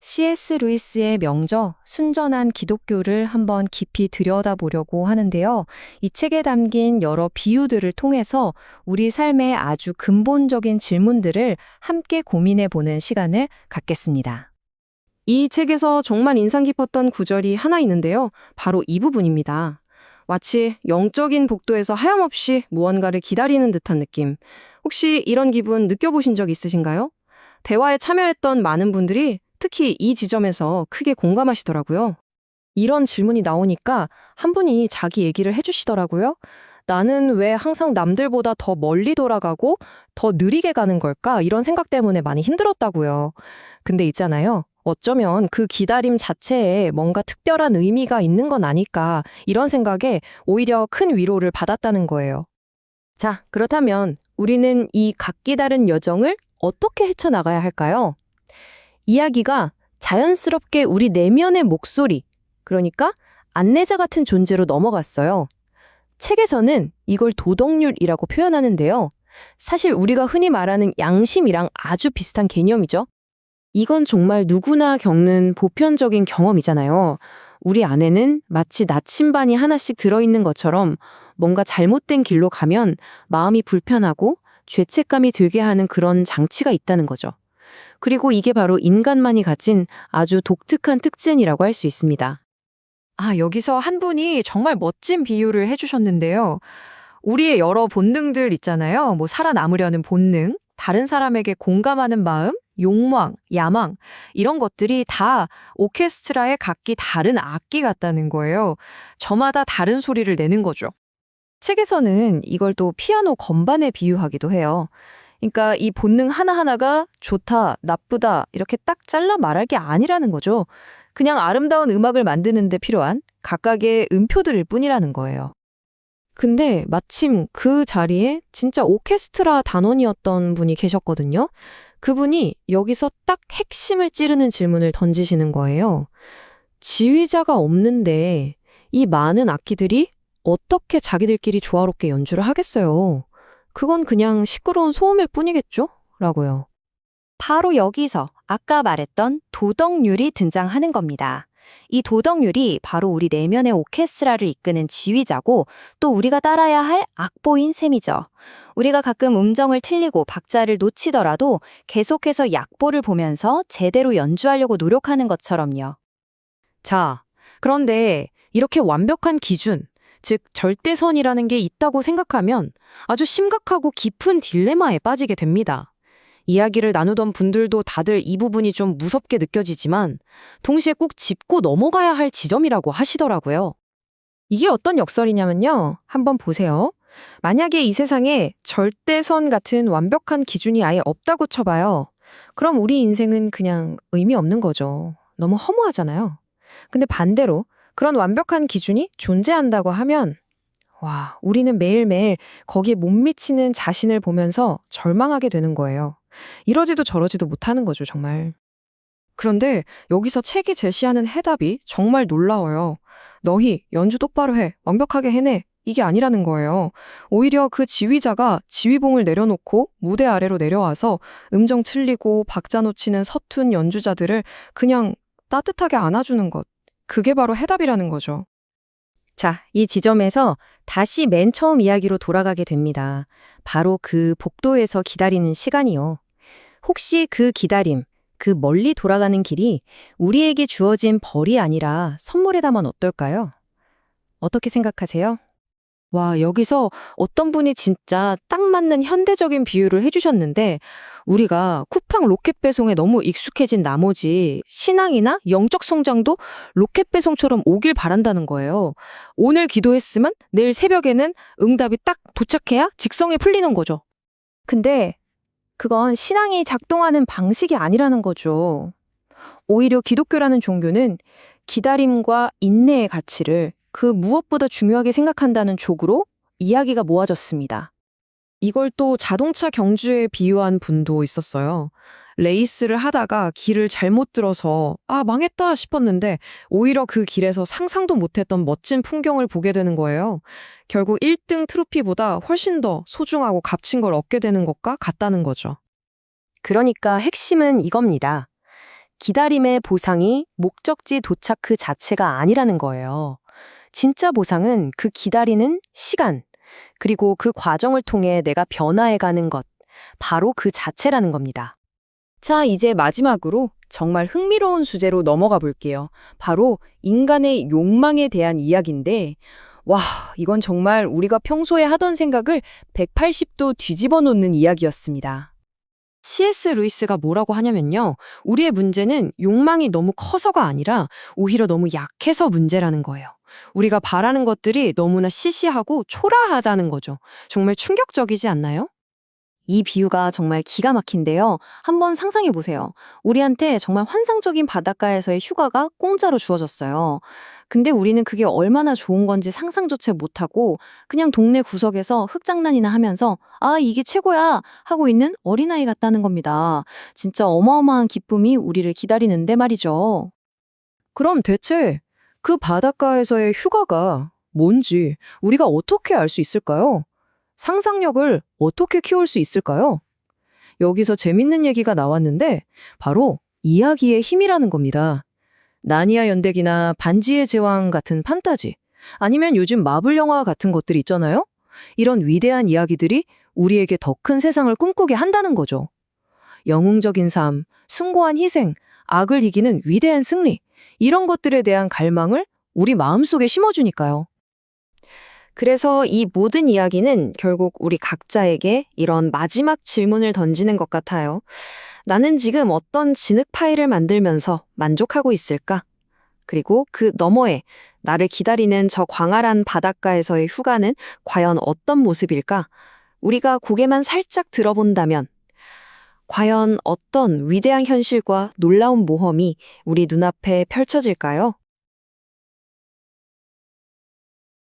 C.S. 루이스의 명저, 순전한 기독교를 한번 깊이 들여다보려고 하는데요. 이 책에 담긴 여러 비유들을 통해서 우리 삶의 아주 근본적인 질문들을 함께 고민해 보는 시간을 갖겠습니다. 이 책에서 정말 인상 깊었던 구절이 하나 있는데요. 바로 이 부분입니다. 마치 영적인 복도에서 하염없이 무언가를 기다리는 듯한 느낌. 혹시 이런 기분 느껴보신 적 있으신가요? 대화에 참여했던 많은 분들이 특히 이 지점에서 크게 공감하시더라고요. 이런 질문이 나오니까 한 분이 자기 얘기를 해주시더라고요. 나는 왜 항상 남들보다 더 멀리 돌아가고 더 느리게 가는 걸까? 이런 생각 때문에 많이 힘들었다고요. 근데 있잖아요. 어쩌면 그 기다림 자체에 뭔가 특별한 의미가 있는 건 아닐까, 이런 생각에 오히려 큰 위로를 받았다는 거예요. 자, 그렇다면 우리는 이 각기 다른 여정을 어떻게 헤쳐나가야 할까요? 이야기가 자연스럽게 우리 내면의 목소리, 그러니까 안내자 같은 존재로 넘어갔어요. 책에서는 이걸 도덕률이라고 표현하는데요. 사실 우리가 흔히 말하는 양심이랑 아주 비슷한 개념이죠. 이건 정말 누구나 겪는 보편적인 경험이잖아요. 우리 안에는 마치 나침반이 하나씩 들어있는 것처럼 뭔가 잘못된 길로 가면 마음이 불편하고 죄책감이 들게 하는 그런 장치가 있다는 거죠. 그리고 이게 바로 인간만이 가진 아주 독특한 특징이라고 할 수 있습니다. 여기서 한 분이 정말 멋진 비유를 해주셨는데요. 우리의 여러 본능들 있잖아요. 뭐 살아남으려는 본능, 다른 사람에게 공감하는 마음, 욕망, 야망, 이런 것들이 다 오케스트라의 각기 다른 악기 같다는 거예요. 저마다 다른 소리를 내는 거죠. 책에서는 이걸 또 피아노 건반에 비유하기도 해요. 그러니까 이 본능 하나하나가 좋다, 나쁘다 이렇게 딱 잘라 말할 게 아니라는 거죠. 그냥 아름다운 음악을 만드는 데 필요한 각각의 음표들일 뿐이라는 거예요. 근데 마침 그 자리에 진짜 오케스트라 단원이었던 분이 계셨거든요. 그분이 여기서 딱 핵심을 찌르는 질문을 던지시는 거예요. 지휘자가 없는데 이 많은 악기들이 어떻게 자기들끼리 조화롭게 연주를 하겠어요? 그건 그냥 시끄러운 소음일 뿐이겠죠? 라고요. 바로 여기서 아까 말했던 도덕률이 등장하는 겁니다. 이 도덕률이 바로 우리 내면의 오케스트라를 이끄는 지휘자고 또 우리가 따라야 할 악보인 셈이죠. 우리가 가끔 음정을 틀리고 박자를 놓치더라도 계속해서 약보를 보면서 제대로 연주하려고 노력하는 것처럼요. 자, 그런데 이렇게 완벽한 기준, 즉 절대선이라는 게 있다고 생각하면 아주 심각하고 깊은 딜레마에 빠지게 됩니다. 이야기를 나누던 분들도 다들 이 부분이 좀 무섭게 느껴지지만 동시에 꼭 짚고 넘어가야 할 지점이라고 하시더라고요. 이게 어떤 역설이냐면요. 한번 보세요. 만약에 이 세상에 절대선 같은 완벽한 기준이 아예 없다고 쳐봐요. 그럼 우리 인생은 그냥 의미 없는 거죠. 너무 허무하잖아요. 근데 반대로 그런 완벽한 기준이 존재한다고 하면 와, 우리는 매일매일 거기에 못 미치는 자신을 보면서 절망하게 되는 거예요. 이러지도 저러지도 못하는 거죠, 정말. 그런데 여기서 책이 제시하는 해답이 정말 놀라워요. 너희 연주 똑바로 해, 완벽하게 해내. 이게 아니라는 거예요. 오히려 그 지휘자가 지휘봉을 내려놓고 무대 아래로 내려와서 음정 틀리고 박자 놓치는 서툰 연주자들을 그냥 따뜻하게 안아주는 것. 그게 바로 해답이라는 거죠. 자, 이 지점에서 다시 맨 처음 이야기로 돌아가게 됩니다. 바로 그 복도에서 기다리는 시간이요. 혹시 그 기다림, 그 멀리 돌아가는 길이 우리에게 주어진 벌이 아니라 선물이라면 어떨까요? 어떻게 생각하세요? 와, 여기서 어떤 분이 진짜 딱 맞는 현대적인 비유를 해주셨는데, 우리가 쿠팡 로켓 배송에 너무 익숙해진 나머지 신앙이나 영적 성장도 로켓 배송처럼 오길 바란다는 거예요. 오늘 기도했으면 내일 새벽에는 응답이 딱 도착해야 직성에 풀리는 거죠. 근데 그건 신앙이 작동하는 방식이 아니라는 거죠. 오히려 기독교라는 종교는 기다림과 인내의 가치를 그 무엇보다 중요하게 생각한다는 족으로 이야기가 모아졌습니다. 이걸 또 자동차 경주에 비유한 분도 있었어요. 레이스를 하다가 길을 잘못 들어서 망했다 싶었는데 오히려 그 길에서 상상도 못했던 멋진 풍경을 보게 되는 거예요. 결국 1등 트로피보다 훨씬 더 소중하고 값진 걸 얻게 되는 것과 같다는 거죠. 그러니까 핵심은 이겁니다. 기다림의 보상이 목적지 도착 그 자체가 아니라는 거예요. 진짜 보상은 그 기다리는 시간, 그리고 그 과정을 통해 내가 변화해가는 것, 바로 그 자체라는 겁니다. 자, 이제 마지막으로 정말 흥미로운 주제로 넘어가 볼게요. 바로 인간의 욕망에 대한 이야기인데, 와, 이건 정말 우리가 평소에 하던 생각을 180도 뒤집어 놓는 이야기였습니다. C.S. 루이스가 뭐라고 하냐면요. 우리의 문제는 욕망이 너무 커서가 아니라 오히려 너무 약해서 문제라는 거예요. 우리가 바라는 것들이 너무나 시시하고 초라하다는 거죠. 정말 충격적이지 않나요? 이 비유가 정말 기가 막힌데요. 한번 상상해 보세요. 우리한테 정말 환상적인 바닷가에서의 휴가가 공짜로 주어졌어요. 근데 우리는 그게 얼마나 좋은 건지 상상조차 못하고 그냥 동네 구석에서 흙장난이나 하면서 아, 이게 최고야 하고 있는 어린아이 같다는 겁니다. 진짜 어마어마한 기쁨이 우리를 기다리는데 말이죠. 그럼 대체 그 바닷가에서의 휴가가 뭔지 우리가 어떻게 알 수 있을까요? 상상력을 어떻게 키울 수 있을까요? 여기서 재밌는 얘기가 나왔는데 바로 이야기의 힘이라는 겁니다. 나니아 연대기나 반지의 제왕 같은 판타지, 아니면 요즘 마블 영화 같은 것들 있잖아요? 이런 위대한 이야기들이 우리에게 더 큰 세상을 꿈꾸게 한다는 거죠. 영웅적인 삶, 숭고한 희생, 악을 이기는 위대한 승리, 이런 것들에 대한 갈망을 우리 마음속에 심어주니까요. 그래서 이 모든 이야기는 결국 우리 각자에게 이런 마지막 질문을 던지는 것 같아요. 나는 지금 어떤 진흙 파일을 만들면서 만족하고 있을까? 그리고 그 너머에 나를 기다리는 저 광활한 바닷가에서의 휴가는 과연 어떤 모습일까? 우리가 고개만 살짝 들어본다면 과연 어떤 위대한 현실과 놀라운 모험이 우리 눈앞에 펼쳐질까요?